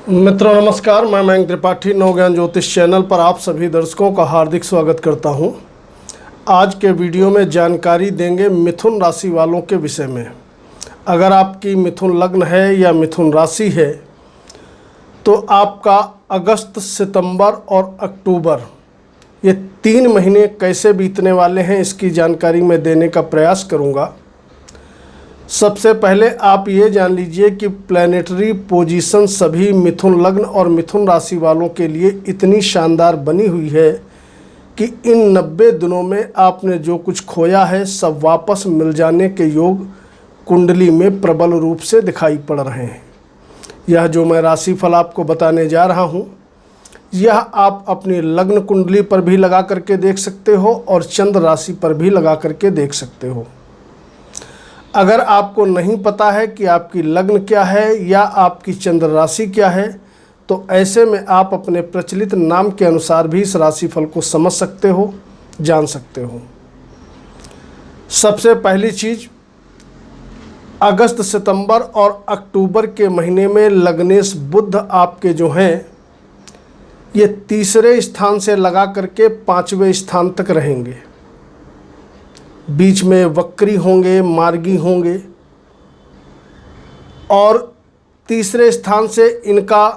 मित्रों नमस्कार, मैं मयंक त्रिपाठी नवज्ञान ज्योतिष चैनल पर आप सभी दर्शकों का हार्दिक स्वागत करता हूं। आज के वीडियो में जानकारी देंगे मिथुन राशि वालों के विषय में। अगर आपकी मिथुन लग्न है या मिथुन राशि है तो आपका अगस्त, सितंबर और अक्टूबर ये 3 महीने कैसे बीतने वाले हैं इसकी जानकारी मैं देने का प्रयास करूंगा। सबसे पहले आप ये जान लीजिए कि प्लैनेटरी पोजीशन सभी मिथुन लग्न और मिथुन राशि वालों के लिए इतनी शानदार बनी हुई है कि इन 90 दिनों में आपने जो कुछ खोया है सब वापस मिल जाने के योग कुंडली में प्रबल रूप से दिखाई पड़ रहे हैं। यह जो मैं राशिफल आपको बताने जा रहा हूँ यह आप अपनी लग्न कुंडली पर भी लगा करके देख सकते हो और चंद्र राशि पर भी लगा करके देख सकते हो। अगर आपको नहीं पता है कि आपकी लग्न क्या है या आपकी चंद्र राशि क्या है तो ऐसे में आप अपने प्रचलित नाम के अनुसार भी इस राशिफल को समझ सकते हो, जान सकते हो। सबसे पहली चीज़, अगस्त, सितंबर और अक्टूबर के महीने में लग्नेश बुध आपके जो हैं ये तीसरे स्थान से लगा करके 5वें स्थान तक रहेंगे। बीच में वक्री होंगे, मार्गी होंगे और तीसरे स्थान से इनका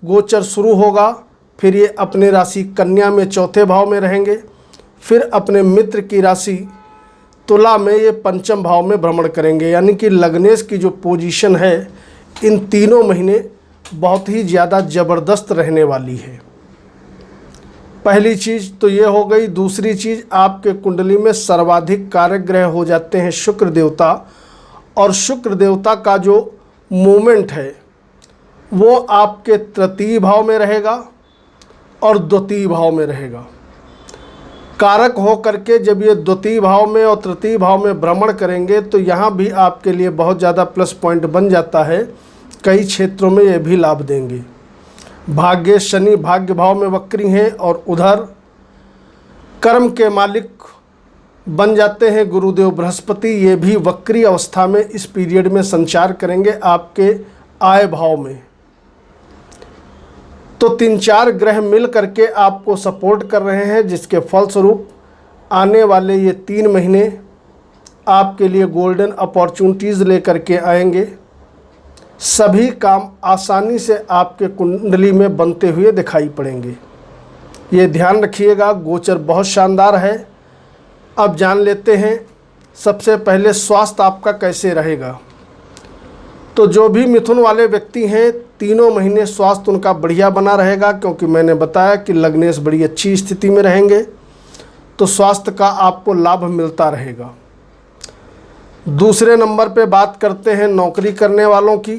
गोचर शुरू होगा। फिर ये अपने राशि कन्या में चौथे भाव में रहेंगे। फिर अपने मित्र की राशि तुला में ये पंचम भाव में भ्रमण करेंगे। यानी कि लग्नेश की जो पोजीशन है इन तीनों महीने बहुत ही ज़्यादा ज़बरदस्त रहने वाली है। पहली चीज़ तो ये हो गई। दूसरी चीज़, आपके कुंडली में सर्वाधिक कारक ग्रह हो जाते हैं शुक्र देवता, और शुक्र देवता का जो मूवमेंट है वो आपके तृतीय भाव में रहेगा और द्वितीय भाव में रहेगा। कारक हो करके जब ये द्वितीय भाव में और तृतीय भाव में भ्रमण करेंगे तो यहाँ भी आपके लिए बहुत ज़्यादा प्लस पॉइंट बन जाता है। कई क्षेत्रों में ये भी लाभ देंगे। भाग्य शनि भाग्य भाव में वक्री हैं और उधर कर्म के मालिक बन जाते हैं गुरुदेव बृहस्पति। ये भी वक्री अवस्था में इस पीरियड में संचार करेंगे आपके आय भाव में। तो 3-4 ग्रह मिल करके आपको सपोर्ट कर रहे हैं, जिसके फलस्वरूप आने वाले ये 3 महीने आपके लिए गोल्डन अपॉर्चुनिटीज़ लेकर के आएंगे। सभी काम आसानी से आपके कुंडली में बनते हुए दिखाई पड़ेंगे। ये ध्यान रखिएगा, गोचर बहुत शानदार है। अब जान लेते हैं सबसे पहले स्वास्थ्य आपका कैसे रहेगा। तो जो भी मिथुन वाले व्यक्ति हैं 3 महीने स्वास्थ्य उनका बढ़िया बना रहेगा, क्योंकि मैंने बताया कि लग्नेश बड़ी अच्छी स्थिति में रहेंगे तो स्वास्थ्य का आपको लाभ मिलता रहेगा। दूसरे नंबर पे बात करते हैं नौकरी करने वालों की।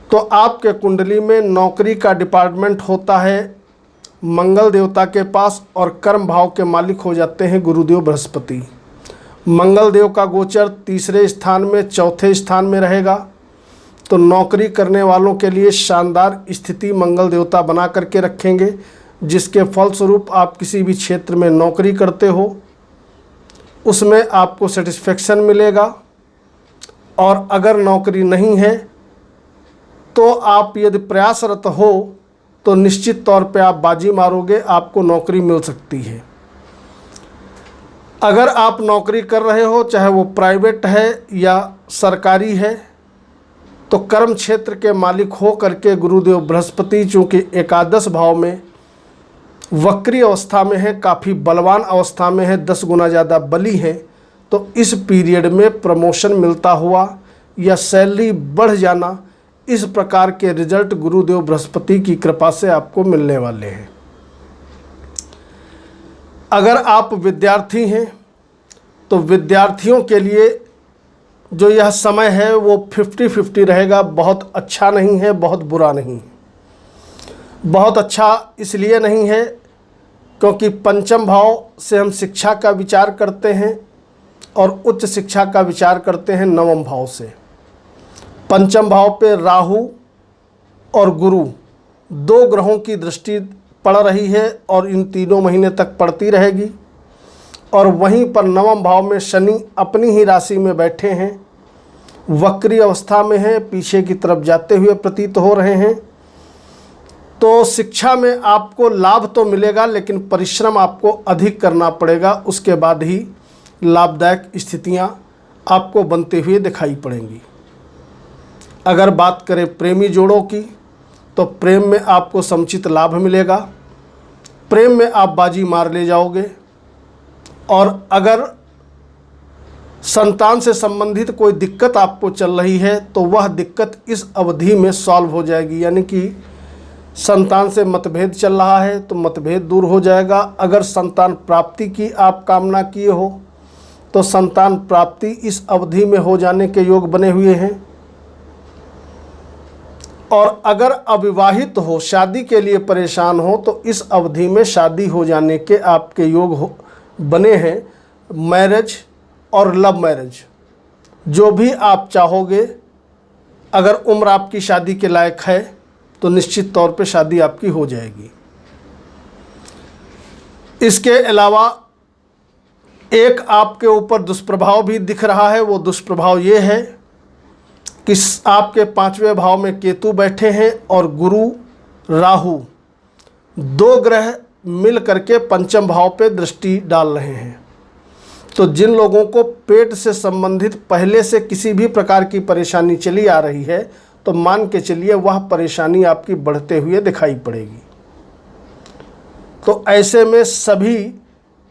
तो आपके कुंडली में नौकरी का डिपार्टमेंट होता है मंगल देवता के पास और कर्म भाव के मालिक हो जाते हैं गुरुदेव बृहस्पति। मंगल देव का गोचर तीसरे स्थान में चौथे स्थान में रहेगा तो नौकरी करने वालों के लिए शानदार स्थिति मंगल देवता बना करके रखेंगे, जिसके फलस्वरूप आप किसी भी क्षेत्र में नौकरी करते हो उसमें आपको सेटिस्फेक्शन मिलेगा। और अगर नौकरी नहीं है तो आप यदि प्रयासरत हो तो निश्चित तौर पे आप बाजी मारोगे, आपको नौकरी मिल सकती है। अगर आप नौकरी कर रहे हो चाहे वो प्राइवेट है या सरकारी है तो कर्म क्षेत्र के मालिक हो करके गुरुदेव बृहस्पति चूँकि एकादश भाव में वक्री अवस्था में है, काफ़ी बलवान अवस्था में है, 10 गुना ज़्यादा बली है, तो इस पीरियड में प्रमोशन मिलता हुआ या सैलरी बढ़ जाना, इस प्रकार के रिजल्ट गुरुदेव बृहस्पति की कृपा से आपको मिलने वाले हैं। अगर आप विद्यार्थी हैं तो विद्यार्थियों के लिए जो यह समय है वो 50-50 रहेगा। बहुत अच्छा नहीं है, बहुत बुरा नहीं। बहुत अच्छा इसलिए नहीं है क्योंकि पंचम भाव से हम शिक्षा का विचार करते हैं और उच्च शिक्षा का विचार करते हैं नवम भाव से। पंचम भाव पे राहु और गुरु 2 ग्रहों की दृष्टि पड़ रही है और इन 3 महीने तक पड़ती रहेगी। और वहीं पर नवम भाव में शनि अपनी ही राशि में बैठे हैं, वक्री अवस्था में हैं, पीछे की तरफ जाते हुए प्रतीत हो रहे हैं। तो शिक्षा में आपको लाभ तो मिलेगा, लेकिन परिश्रम आपको अधिक करना पड़ेगा, उसके बाद ही लाभदायक स्थितियां आपको बनते हुए दिखाई पड़ेंगी। अगर बात करें प्रेमी जोड़ों की, तो प्रेम में आपको समुचित लाभ मिलेगा, प्रेम में आप बाजी मार ले जाओगे। और अगर संतान से संबंधित कोई दिक्कत आपको चल रही है तो वह दिक्कत इस अवधि में सॉल्व हो जाएगी, यानी कि संतान से मतभेद चल रहा है तो मतभेद दूर हो जाएगा। अगर संतान प्राप्ति की आप कामना किए हो तो संतान प्राप्ति इस अवधि में हो जाने के योग बने हुए हैं। और अगर अविवाहित हो, शादी के लिए परेशान हो, तो इस अवधि में शादी हो जाने के आपके योग बने हैं। मैरिज और लव मैरिज जो भी आप चाहोगे, अगर उम्र आपकी शादी के लायक है तो निश्चित तौर पे शादी आपकी हो जाएगी। इसके अलावा एक आपके ऊपर दुष्प्रभाव भी दिख रहा है। वो दुष्प्रभाव ये है कि आपके 5वें भाव में केतु बैठे हैं और गुरु राहु 2 ग्रह मिल करके 5वें भाव पे दृष्टि डाल रहे हैं। तो जिन लोगों को पेट से संबंधित पहले से किसी भी प्रकार की परेशानी चली आ रही है, तो मान के चलिए वह परेशानी आपकी बढ़ते हुए दिखाई पड़ेगी। तो ऐसे में सभी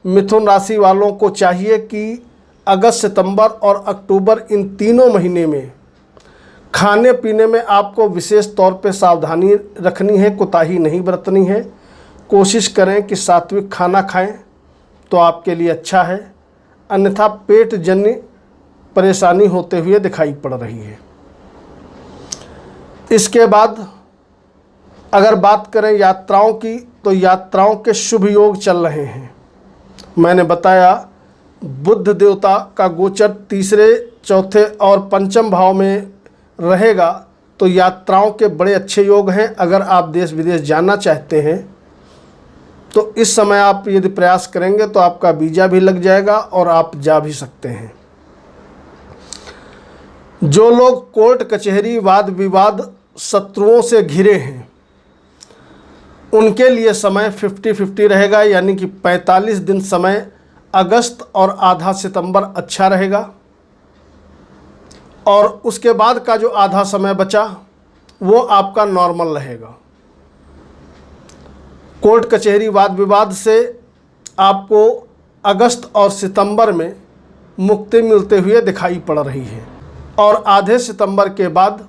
मिथुन राशि वालों को चाहिए कि अगस्त, सितंबर और अक्टूबर, इन तीनों महीने में खाने पीने में आपको विशेष तौर पे सावधानी रखनी है, कोताही नहीं बरतनी है। कोशिश करें कि सात्विक खाना खाएं तो आपके लिए अच्छा है, अन्यथा पेट जन्य परेशानी होते हुए दिखाई पड़ रही है। इसके बाद अगर बात करें यात्राओं की, तो यात्राओं के शुभ योग चल रहे हैं। मैंने बताया बुध देवता का गोचर 3, 4 और 5वें भाव में रहेगा, तो यात्राओं के बड़े अच्छे योग हैं। अगर आप देश विदेश जाना चाहते हैं तो इस समय आप यदि प्रयास करेंगे तो आपका वीज़ा भी लग जाएगा और आप जा भी सकते हैं। जो लोग कोर्ट कचहरी, वाद विवाद, शत्रुओं से घिरे हैं, उनके लिए समय 50-50 रहेगा, यानी कि 45 दिन समय अगस्त और आधा सितंबर अच्छा रहेगा। और उसके बाद का जो आधा समय बचा वो आपका नॉर्मल रहेगा। कोर्ट कचहरी, वाद विवाद से आपको अगस्त और सितंबर में मुक्ति मिलते हुए दिखाई पड़ रही है। और आधे सितंबर के बाद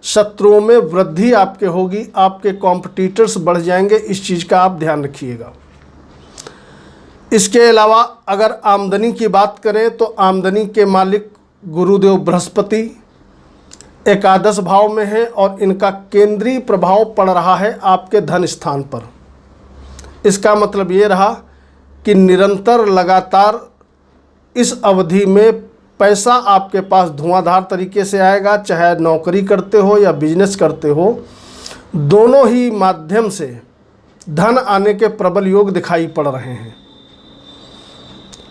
शत्रुओं में वृद्धि आपके होगी, आपके कॉम्पिटिटर्स बढ़ जाएंगे, इस चीज़ का आप ध्यान रखिएगा। इसके अलावा अगर आमदनी की बात करें तो आमदनी के मालिक गुरुदेव बृहस्पति एकादश भाव में है और इनका केंद्रीय प्रभाव पड़ रहा है आपके धन स्थान पर। इसका मतलब ये रहा कि निरंतर लगातार इस अवधि में पैसा आपके पास धुआंधार तरीके से आएगा, चाहे नौकरी करते हो या बिजनेस करते हो, दोनों ही माध्यम से धन आने के प्रबल योग दिखाई पड़ रहे हैं।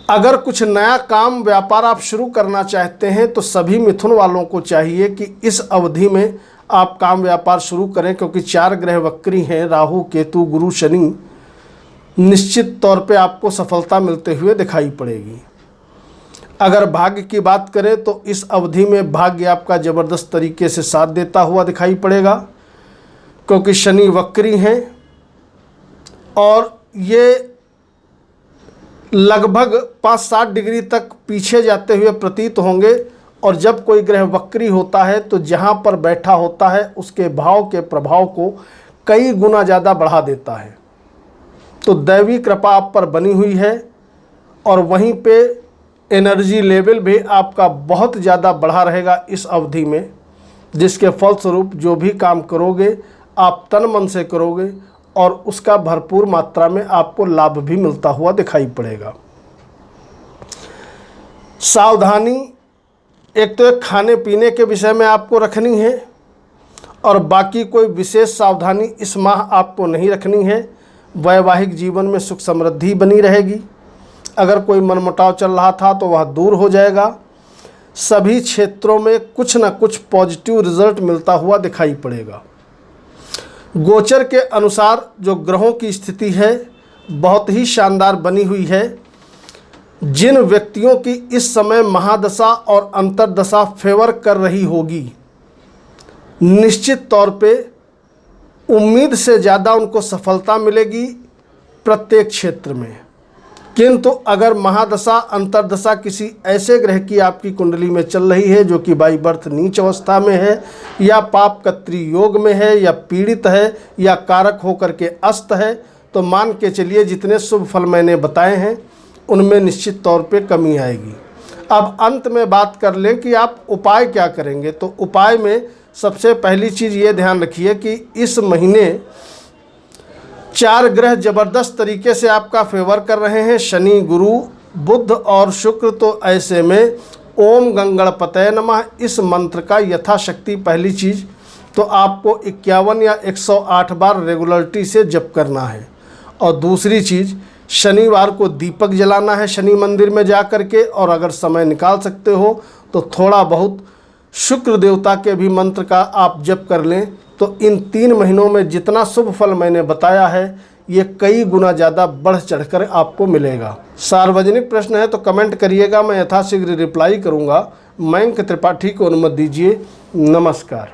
अगर कुछ नया काम व्यापार आप शुरू करना चाहते हैं तो सभी मिथुन वालों को चाहिए कि इस अवधि में आप काम व्यापार शुरू करें, क्योंकि 4 ग्रह वक्री हैं, राहु, केतु, गुरु, शनि। निश्चित तौर पे आपको सफलता मिलते हुए दिखाई पड़ेगी। अगर भाग्य की बात करें तो इस अवधि में भाग्य आपका ज़बरदस्त तरीके से साथ देता हुआ दिखाई पड़ेगा, क्योंकि शनि वक्री हैं और ये लगभग 5-7 डिग्री तक पीछे जाते हुए प्रतीत होंगे। और जब कोई ग्रह वक्री होता है तो जहाँ पर बैठा होता है उसके भाव के प्रभाव को कई गुना ज़्यादा बढ़ा देता है। तो दैवी कृपा आप पर बनी हुई है और वहीं पे एनर्जी लेवल भी आपका बहुत ज़्यादा बढ़ा रहेगा इस अवधि में, जिसके फलस्वरूप जो भी काम करोगे आप तन मन से करोगे और उसका भरपूर मात्रा में आपको लाभ भी मिलता हुआ दिखाई पड़ेगा। सावधानी एक तो एक खाने पीने के विषय में आपको रखनी है और बाकी कोई विशेष सावधानी इस माह आपको नहीं रखनी है। वैवाहिक जीवन में सुख समृद्धि बनी रहेगी। अगर कोई मनमुटाव चल रहा था तो वह दूर हो जाएगा। सभी क्षेत्रों में कुछ न कुछ पॉजिटिव रिजल्ट मिलता हुआ दिखाई पड़ेगा। गोचर के अनुसार जो ग्रहों की स्थिति है बहुत ही शानदार बनी हुई है। जिन व्यक्तियों की इस समय महादशा और अंतर्दशा फेवर कर रही होगी, निश्चित तौर पे उम्मीद से ज़्यादा उनको सफलता मिलेगी प्रत्येक क्षेत्र में। किंतु अगर महादशा अंतर्दशा किसी ऐसे ग्रह की आपकी कुंडली में चल रही है जो कि बाई बर्थ नीच अवस्था में है, या पाप कत्री योग में है, या पीड़ित है, या कारक होकर के अस्त है, तो मान के चलिए जितने शुभ फल मैंने बताए हैं उनमें निश्चित तौर पे कमी आएगी। अब अंत में बात कर लें कि आप उपाय क्या करेंगे, तो उपाय में सबसे पहली चीज़ ये ध्यान रखिए कि इस महीने 4 ग्रह जबरदस्त तरीके से आपका फेवर कर रहे हैं, शनि, गुरु, बुध और शुक्र। तो ऐसे में ओम गंगणपतये नमः इस मंत्र का यथाशक्ति पहली चीज़ तो आपको 51 या 108 बार रेगुलरिटी से जप करना है। और दूसरी चीज़, शनिवार को दीपक जलाना है शनि मंदिर में जा कर के, और अगर समय निकाल सकते हो तो थोड़ा बहुत शुक्र देवता के भी मंत्र का आप जप कर लें। तो इन 3 महीनों में जितना शुभ फल मैंने बताया है ये कई गुना ज़्यादा बढ़ चढ़कर आपको मिलेगा। सार्वजनिक प्रश्न है तो कमेंट करिएगा, मैं यथाशीघ्र रिप्लाई करूँगा। मयंक त्रिपाठी को अनुमति दीजिए। नमस्कार।